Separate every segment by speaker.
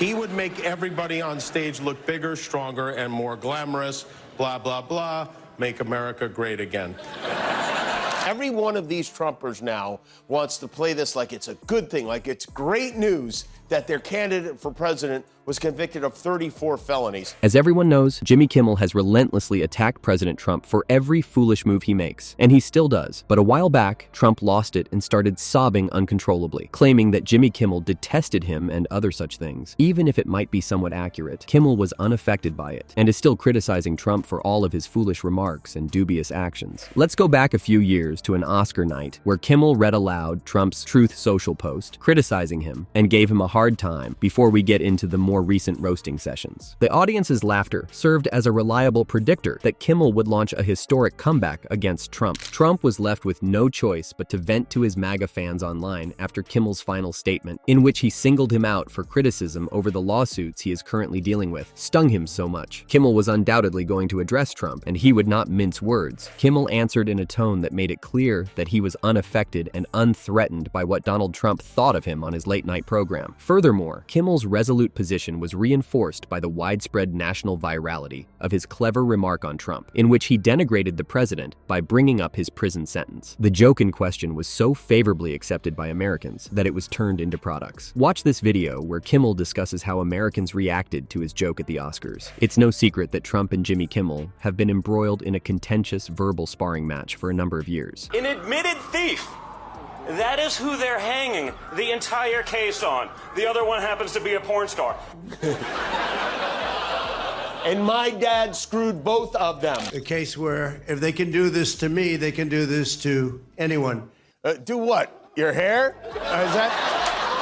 Speaker 1: He would make everybody on stage look bigger, stronger, and more glamorous, blah, blah, blah, make America great again.
Speaker 2: Every one of these Trumpers now wants to play this like it's a good thing, like it's great news that their candidate for president was convicted of 34 felonies.
Speaker 3: As everyone knows, Jimmy Kimmel has relentlessly attacked President Trump for every foolish move he makes, and he still does. But a while back, Trump lost it and started sobbing uncontrollably, claiming that Jimmy Kimmel detested him and other such things. Even if it might be somewhat accurate, Kimmel was unaffected by it, and is still criticizing Trump for all of his foolish remarks and dubious actions. Let's go back a few years to an Oscar night where Kimmel read aloud Trump's Truth Social post, criticizing him, and gave him a hard time before we get into the more recent roasting sessions. The audience's laughter served as a reliable predictor that Kimmel would launch a historic comeback against Trump. Trump was left with no choice but to vent to his MAGA fans online after Kimmel's final statement, in which he singled him out for criticism over the lawsuits he is currently dealing with, stung him so much. Kimmel was undoubtedly going to address Trump, and he would not mince words. Kimmel answered in a tone that made it clear that he was unaffected and unthreatened by what Donald Trump thought of him on his late-night program. Furthermore, Kimmel's resolute position was reinforced by the widespread national virality of his clever remark on Trump, in which he denigrated the president by bringing up his prison sentence. The joke in question was so favorably accepted by Americans that it was turned into products. Watch this video where Kimmel discusses how Americans reacted to his joke at the Oscars. It's no secret that Trump and Jimmy Kimmel have been embroiled in a contentious verbal sparring match for a number of years.
Speaker 4: An admitted thief. That is who they're hanging the entire case on. The other one happens to be a porn star.
Speaker 2: And my dad screwed both of them.
Speaker 5: A case where if they can do this to me, they can do this to anyone.
Speaker 2: Do what? Your hair? Is that...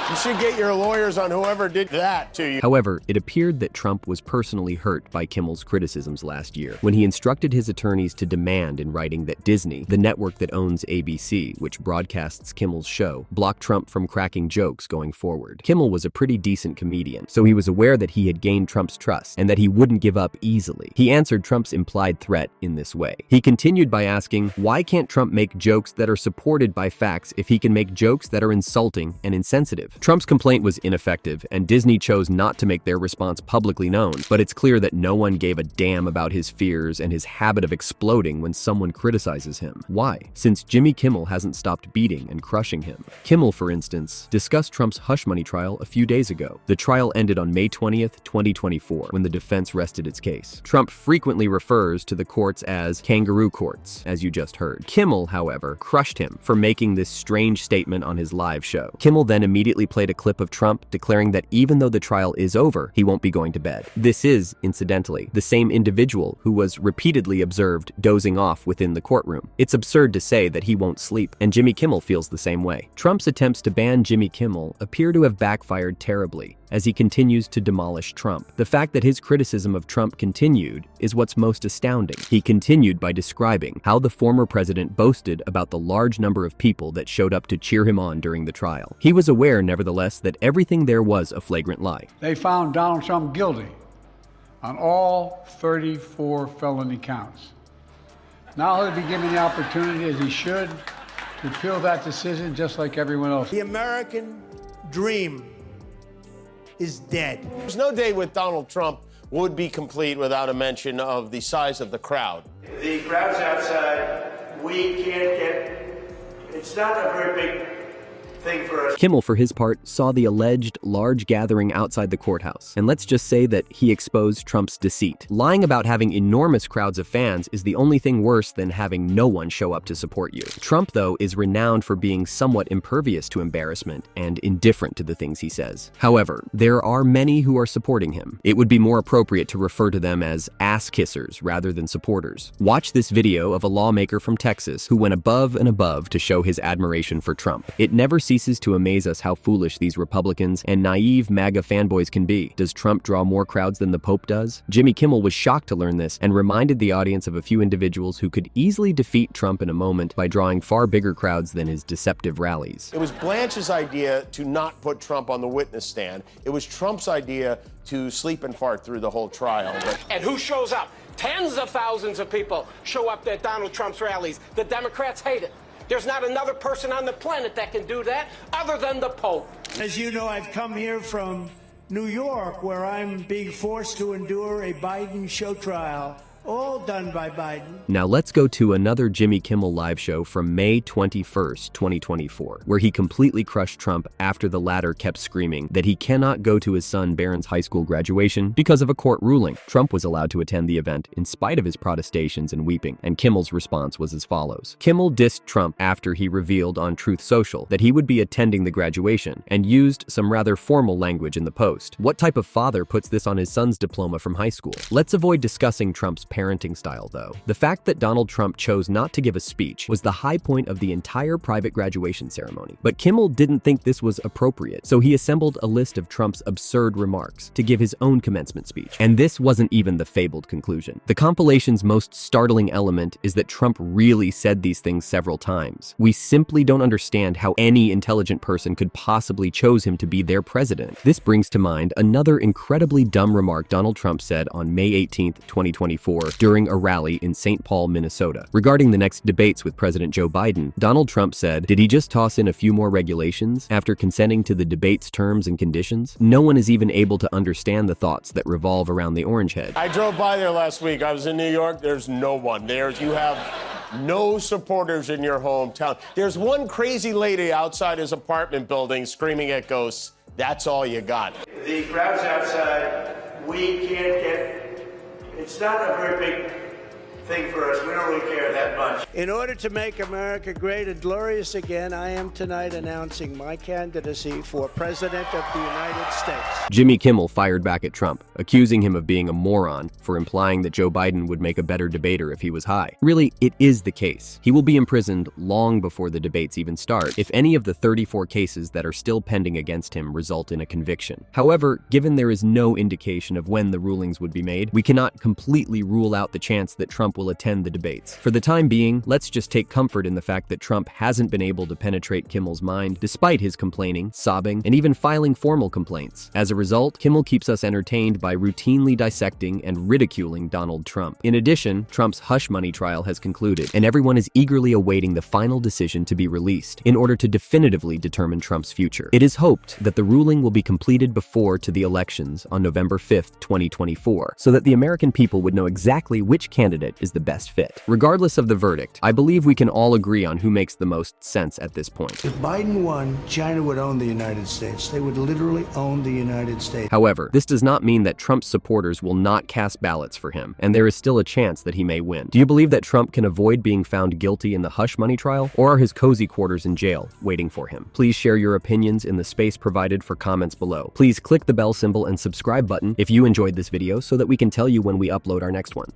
Speaker 2: You should get your lawyers on whoever did that to you.
Speaker 3: However, it appeared that Trump was personally hurt by Kimmel's criticisms last year when he instructed his attorneys to demand in writing that Disney, the network that owns ABC, which broadcasts Kimmel's show, block Trump from cracking jokes going forward. Kimmel was a pretty decent comedian, so he was aware that he had gained Trump's trust and that he wouldn't give up easily. He answered Trump's implied threat in this way. He continued by asking, why can't Trump make jokes that are supported by facts if he can make jokes that are insulting and insensitive? Trump's complaint was ineffective, and Disney chose not to make their response publicly known, but it's clear that no one gave a damn about his fears and his habit of exploding when someone criticizes him. Why? Since Jimmy Kimmel hasn't stopped beating and crushing him. Kimmel, for instance, discussed Trump's hush money trial a few days ago. The trial ended on May 20th, 2024, when the defense rested its case. Trump frequently refers to the courts as kangaroo courts, as you just heard. Kimmel, however, crushed him for making this strange statement on his live show. Kimmel then immediately played a clip of Trump declaring that even though the trial is over, he won't be going to bed. This is, incidentally, the same individual who was repeatedly observed dozing off within the courtroom. It's absurd to say that he won't sleep, and Jimmy Kimmel feels the same way. Trump's attempts to ban Jimmy Kimmel appear to have backfired terribly, as he continues to demolish Trump. The fact that his criticism of Trump continued is what's most astounding. He continued by describing how the former president boasted about the large number of people that showed up to cheer him on during the trial. He was aware, nevertheless, that everything there was a flagrant lie.
Speaker 6: They found Donald Trump guilty on all 34 felony counts. Now he'll be given the opportunity, as he should, to appeal that decision just like everyone else.
Speaker 5: The American dream is dead.
Speaker 2: There's no day with Donald Trump would be complete without a mention of the size of the crowd.
Speaker 7: The crowd's outside. We can't get... It's not a very big thing for us.
Speaker 3: Kimmel, for his part, saw the alleged large gathering outside the courthouse, and let's just say that he exposed Trump's deceit. Lying about having enormous crowds of fans is the only thing worse than having no one show up to support you. Trump, though, is renowned for being somewhat impervious to embarrassment and indifferent to the things he says. However, there are many who are supporting him. It would be more appropriate to refer to them as ass kissers rather than supporters. Watch this video of a lawmaker from Texas who went above and above to show his admiration for Trump. It never ceases to amaze us how foolish these Republicans and naive MAGA fanboys can be. Does Trump draw more crowds than the Pope does? Jimmy Kimmel was shocked to learn this and reminded the audience of a few individuals who could easily defeat Trump in a moment by drawing far bigger crowds than his deceptive rallies.
Speaker 2: It was Blanche's idea to not put Trump on the witness stand. It was Trump's idea to sleep and fart through the whole trial.
Speaker 4: And who shows up? Tens of thousands of people show up at Donald Trump's rallies. The Democrats hate it. There's not another person on the planet that can do that other than the Pope.
Speaker 5: As you know, I've come here from
Speaker 7: New York, where I'm being forced to endure a Biden show trial, all done by Biden.
Speaker 3: Now let's go to another Jimmy Kimmel live show from May 21st, 2024, where he completely crushed Trump after the latter kept screaming that he cannot go to his son Barron's high school graduation because of a court ruling. Trump was allowed to attend the event in spite of his protestations and weeping, and Kimmel's response was as follows. Kimmel dissed Trump after he revealed on Truth Social that he would be attending the graduation and used some rather formal language in the post. What type of father puts this on his son's diploma from high school? Let's avoid discussing Trump's parenting style, though. The fact that Donald Trump chose not to give a speech was the high point of the entire private graduation ceremony. But Kimmel didn't think this was appropriate, so he assembled a list of Trump's absurd remarks to give his own commencement speech. And this wasn't even the fabled conclusion. The compilation's most startling element is that Trump really said these things several times. We simply don't understand how any intelligent person could possibly choose him to be their president. This brings to mind another incredibly dumb remark Donald Trump said on May 18th, 2024, during a rally in St. Paul, Minnesota. Regarding the next debates with President Joe Biden, Donald Trump said, "Did he just toss in a few more regulations after consenting to the debate's terms and conditions? No one is even able to understand the thoughts that revolve around the orange head."
Speaker 2: I drove by there last week. I was in New York. There's no one there. You have no supporters in your hometown. There's one crazy lady outside his apartment building screaming at ghosts. That's all you got.
Speaker 7: The crowds outside, we can't get. It's not a very big thing for us. We don't really care that much. In order to make America great and glorious again, I am tonight announcing my candidacy for President of the United States.
Speaker 3: Jimmy Kimmel fired back at Trump, accusing him of being a moron for implying that Joe Biden would make a better debater if he was high. Really, it is the case. He will be imprisoned long before the debates even start, if any of the 34 cases that are still pending against him result in a conviction. However, given there is no indication of when the rulings would be made, we cannot completely rule out the chance that Trump will attend the debates. For the time being, let's just take comfort in the fact that Trump hasn't been able to penetrate Kimmel's mind despite his complaining, sobbing, and even filing formal complaints. As a result, Kimmel keeps us entertained by routinely dissecting and ridiculing Donald Trump. In addition, Trump's hush money trial has concluded, and everyone is eagerly awaiting the final decision to be released in order to definitively determine Trump's future. It is hoped that the ruling will be completed before to the elections on November 5th, 2024, so that the American people would know exactly which candidate is the best fit. Regardless of the verdict, I believe we can all agree on who makes the most sense at this point.
Speaker 7: If Biden won, China would own the United States. They would literally own the United States.
Speaker 3: However, this does not mean that Trump's supporters will not cast ballots for him, and there is still a chance that he may win. Do you believe that Trump can avoid being found guilty in the hush money trial, or are his cozy quarters in jail waiting for him? Please share your opinions in the space provided for comments below. Please click the bell symbol and subscribe button if you enjoyed this video so that we can tell you when we upload our next one.